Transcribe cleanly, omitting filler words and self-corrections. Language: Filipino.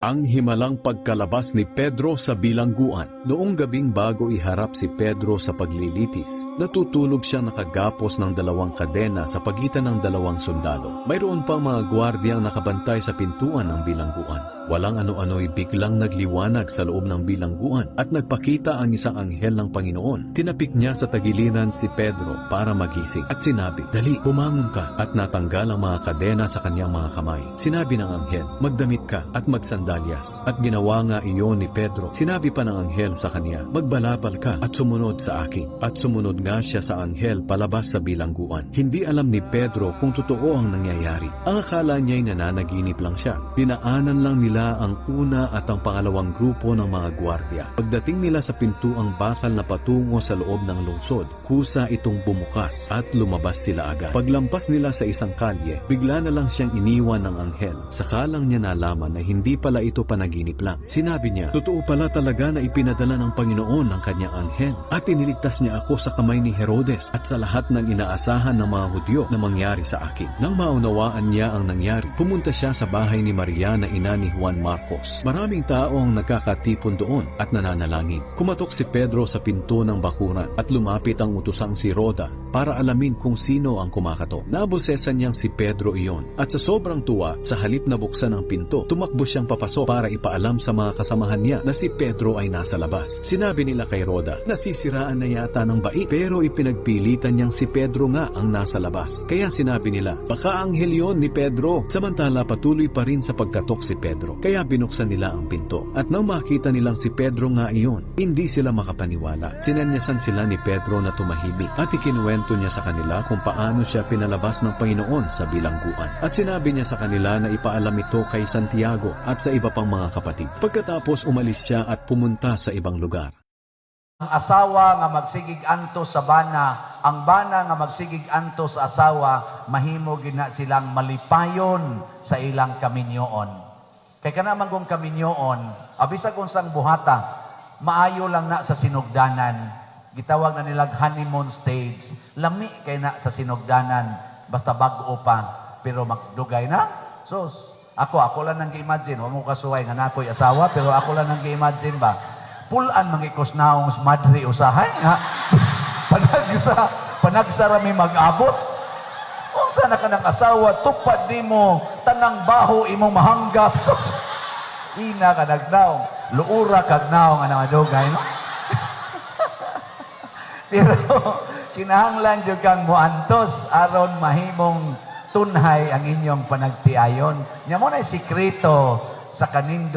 Ang himalang pagkalabas ni Pedro sa bilangguan. Noong gabing bago iharap si Pedro sa paglilitis, natutulog siyang nakagapos ng 2 kadena sa pagitan ng 2 sundalo. Mayroon pang mga gwardiyang nakabantay sa pintuan ng bilangguan. Walang ano-ano'y biglang nagliwanag sa loob ng bilangguan at nagpakita ang isang anghel ng Panginoon. Tinapik niya sa tagiliran si Pedro para magising at sinabi, "Dali, bumangon ka," at natanggal ang mga kadena sa kanyang mga kamay. Sinabi ng anghel, "Magdamit ka at magsandalyas." At ginawa nga iyon ni Pedro. Sinabi pa ng anghel sa kanya, "Magbalapal ka at sumunod sa akin." At sumunod nga siya sa anghel palabas sa bilangguan. Hindi alam ni Pedro kung totoo ang nangyayari. Ang akala niya'y nananaginip lang siya. Dinaanan lang nila ang una at ang pangalawang grupo ng mga gwardya. Pagdating nila sa pintuang bakal na patungo sa loob ng lungsod, kusa itong bumukas at lumabas sila agad. Paglampas nila sa isang kalye, bigla na lang siyang iniwan ng anghel. Saka lang niya nalaman na hindi pala ito panaginip lang. Sinabi niya, "Totoo pala talaga na ipinadala ng Panginoon ang kanyang anghel at iniligtas niya ako sa kamay ni Herodes at sa lahat ng inaasahan ng mga Hudyo na mangyari sa akin." Nang maunawaan niya ang nangyari, pumunta siya sa bahay ni Maria na ina ni Juan Marcos. Maraming tao ang nakakatipon doon at nananalangin. Kumatok si Pedro sa pinto ng bakuran at lumapit ang utusang si Roda para alamin kung sino ang kumakatok. Nabosesan niyang si Pedro iyon at sa sobrang tuwa, sa halip na buksan ang pinto, tumakbo siyang papasok para ipaalam sa mga kasamahan niya na si Pedro ay nasa labas. Sinabi nila kay Roda, nasisiraan na yata ng bait, pero ipinagpilitan niyang si Pedro nga ang nasa labas. Kaya sinabi nila, "Baka anghel yon ni Pedro." Samantala patuloy pa rin sa pagkatok si Pedro. Kaya binuksan nila ang pinto. At nang makita nilang si Pedro nga iyon, hindi sila makapaniwala. Sinanyasan sila ni Pedro na tumahimik at ikinuwento niya sa kanila kung paano siya pinalabas ng Panginoon sa bilangguan. At sinabi niya sa kanila na ipaalam ito kay Santiago at sa iba pang mga kapatid. Pagkatapos umalis siya at pumunta sa ibang lugar. Ang asawa nga magsigig anto sa bana, ang bana nga magsigig anto sa asawa, mahimo gid na silang malipayon sa ilang kaminyoon. Kay kanaman kong kaminyoon, abisa kung sang buhata, maayo lang na sa sinugdanan. Gitawag na nilag honeymoon stage. Lami kay na sa sinugdanan, basta bag-o pa, pero magdugay na. Sus, ako lang nang gi-imagine, wa mo kasuway nga nako'y asawa, pero ako lang nang gi-imagine ba, pulan mangikos naong madri usahay nga, panagsara mi mag-abot. Unsa na ka ng asawa, tupad di mo, tanang baho imong mahanggap. Ina ka nagnaong, luura kagnaong nga namadugay, no? Pero, kinahanglan dyan kang muantos, aron mahimong tunhay ang inyong panagtiayon. Nya mo na sikreto sa kanindo.